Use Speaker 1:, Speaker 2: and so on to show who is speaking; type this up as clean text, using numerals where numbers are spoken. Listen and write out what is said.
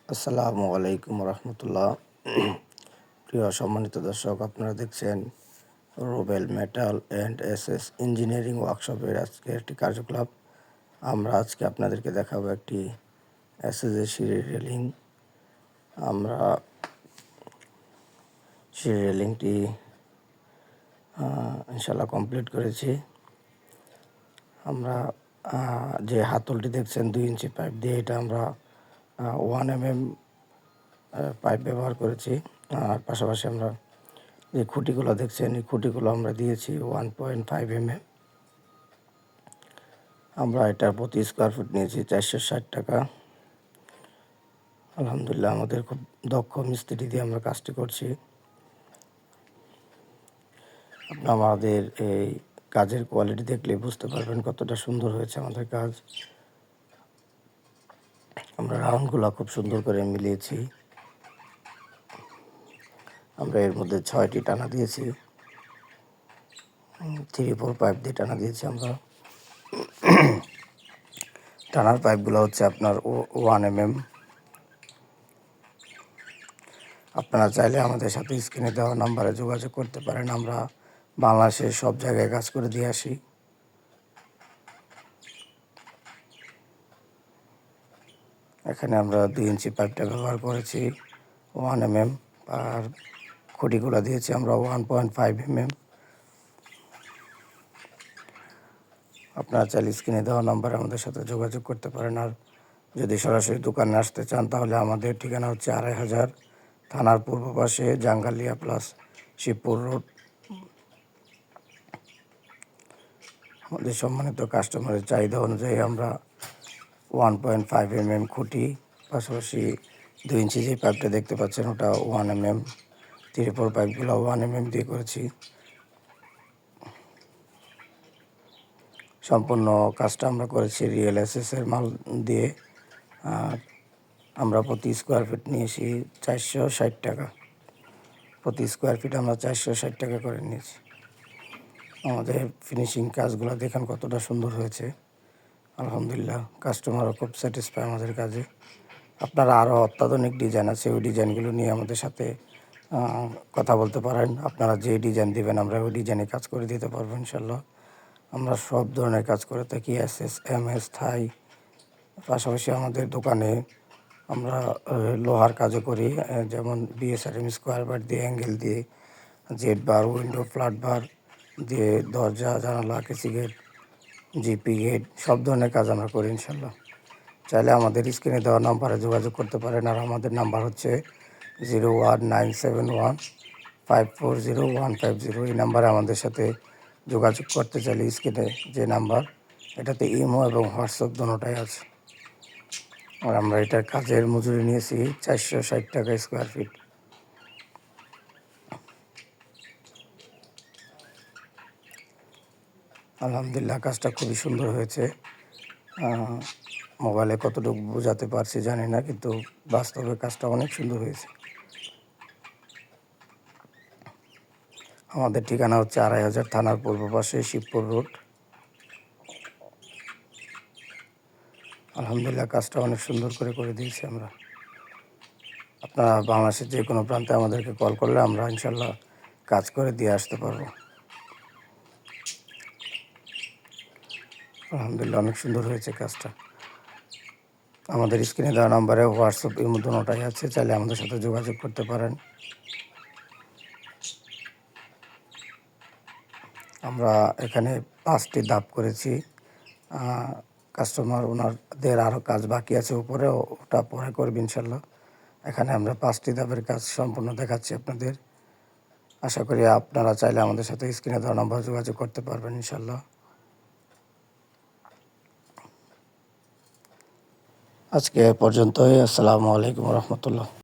Speaker 1: আসসালামু আলাইকুম রহমতুল্লাহ। প্রিয় সম্মানিত দর্শক, আপনারা দেখছেন Rubel metal and SS engineering ওয়ার্কশপের আজকে একটি কার্যকলাপ। আমরা আজকে আপনাদেরকে দেখাবো একটি এসএসের সিঁড়ি রেলিং। আমরা সিঁড়ি রেলিংটি ইনশাল্লাহ কমপ্লিট করেছি। আমরা যে হাতলটি দেখছেন 2 ইঞ্চি পাইপ দিয়ে, এটা আমরা 1 mm পাইপ ব্যবহার করেছি। আর পাশাপাশি আমরা যে খুঁটিগুলো দেখছেন, এই খুঁটিগুলো আমরা দিয়েছি 1.5 mm। আমরা এটার প্রতি স্কোয়ার ফুট নিয়েছি 460 টাকা। আলহামদুলিল্লাহ, আমাদের খুব দক্ষ মিস্ত্রি দিয়ে আমরা কাজটি করছি। আপনি আমাদের এই কাজের কোয়ালিটি দেখলে বুঝতে পারবেন কতটা সুন্দর হয়েছে আমাদের কাজ। আমরা রাউন্ডগুলো খুব সুন্দর করে মিলিয়েছি। আমরা এর মধ্যে 6টি টানা দিয়েছি, 3-4 পাইপ দিয়ে টানা দিয়েছি আমরা। টানার পাইপগুলো হচ্ছে আপনার 1 mm। আপনারা চাইলে আমাদের সাথে স্ক্রিনে দেওয়া নাম্বারে যোগাযোগ করতে পারেন। আমরা বাংলাদেশের সব জায়গায় কাজ করে দিয়ে আসি। এখানে আমরা 2 ইঞ্চি পাইপটা ব্যবহার করেছি 1 mm, আর খুঁটিগুলো দিয়েছি আমরা 1.5 mm। আপনারা চাইলে স্ক্রিনে দেওয়া নাম্বারে আমাদের সাথে যোগাযোগ করতে পারেন। আর যদি সরাসরি দোকানে আসতে চান, তাহলে আমাদের ঠিকানা হচ্ছে 2500 থানার পূর্ব পাশে, জাঙ্গালিয়া প্লাস শিবপুর রোড। আমাদের সম্মানিত কাস্টমারের চাহিদা অনুযায়ী আমরা 1.5 mm খুঁটি, পাশাপাশি 2 ইঞ্চি যে পাইপটা দেখতে পাচ্ছেন ওটা 1 mm, 3-4 পাইপগুলো 1 mm দিয়ে করেছি। সম্পূর্ণ কাজটা আমরা করেছি রিয়েল এসএসের মাল দিয়ে। আমরা প্রতি স্কোয়ার ফিট নিয়েছি 460 টাকা। প্রতি স্কোয়ার ফিট আমরা 460 টাকা করে নিয়েছি। আমাদের ফিনিশিং কাজগুলো দেখেন কতটা সুন্দর হয়েছে। আলহামদুলিল্লাহ, কাস্টমারও খুব স্যাটিসফাই আমাদের কাজে। আপনারা আরও অত্যাধুনিক ডিজাইন আছে, ওই ডিজাইনগুলো নিয়ে আমাদের সাথে কথা বলতে পারেন। আপনারা যে ডিজাইন দিবেন আমরা ওই ডিজাইনে কাজ করে দিতে পারবো ইনশাল্লাহ। আমরা সব ধরনের কাজ করে থাকি, এসএস, এমএস, থাই। পাশাপাশি আমাদের দোকানে আমরা লোহার কাজও করি, যেমন বিএসআরএম স্কোয়ার বার দিয়ে, অ্যাঙ্গেল দিয়ে, জেড বার, উইন্ডো ফ্ল্যাট বার দিয়ে, দরজা, জানালা, কেসি গেট, জিপি গেট, সব ধরনের কাজ আমরা করি ইনশাল্লাহ। চাইলে আমাদের স্ক্রিনে দেওয়া নাম্বারে যোগাযোগ করতে পারেন। আর আমাদের নাম্বার হচ্ছে 01971540150। এই নাম্বারে আমাদের সাথে যোগাযোগ করতে চাইলে স্ক্রিনে যে নাম্বার, এটাতে ইমো এবং হোয়াটসঅ্যাপ দুটোটাই আছে। আর আমরা এটার কাজের মজুরি নিয়েছি 460 টাকা স্কোয়ার ফিট। আলহামদুলিল্লাহ, কাজটা খুবই সুন্দর হয়েছে। মোবাইলে কতটুকু বোঝাতে পারছি জানি না, কিন্তু বাস্তবে কাজটা অনেক সুন্দর হয়েছে। আমাদের ঠিকানা হচ্ছে 2500 থানার পূর্ব পাশে, শিবপুর রোড। আলহামদুলিল্লাহ, কাজটা অনেক সুন্দর করে দিয়েছি আমরা। আপনারা বাংলাদেশের যে কোনো প্রান্তে আমাদেরকে কল করলে আমরা ইনশাল্লাহ কাজ করে দিয়ে আসতে পারবো। আলহামদুলিল্লাহ, অনেক সুন্দর হয়েছে কাজটা। আমাদের স্ক্রিনে দেওয়া নাম্বারে হোয়াটসঅ্যাপ, ইমো দুটোটাই আছে, চাইলে আমাদের সাথে যোগাযোগ করতে পারেন। আমরা এখানে 5টি ধাপ করেছি। কাস্টমার ওনাদের আরও কাজ বাকি আছে উপরে, ওটা পরে করবে ইনশাল্লাহ। এখানে আমরা 5টি ধাপের কাজ সম্পূর্ণ দেখাচ্ছি আপনাদের। আশা করি আপনারা চাইলে আমাদের সাথে স্ক্রিনে দেওয়া নাম্বার যোগাযোগ করতে পারবেন ইনশাল্লাহ। আজকে পর্যন্তই। আসসালামু আলাইকুম রহমতুল্লাহ।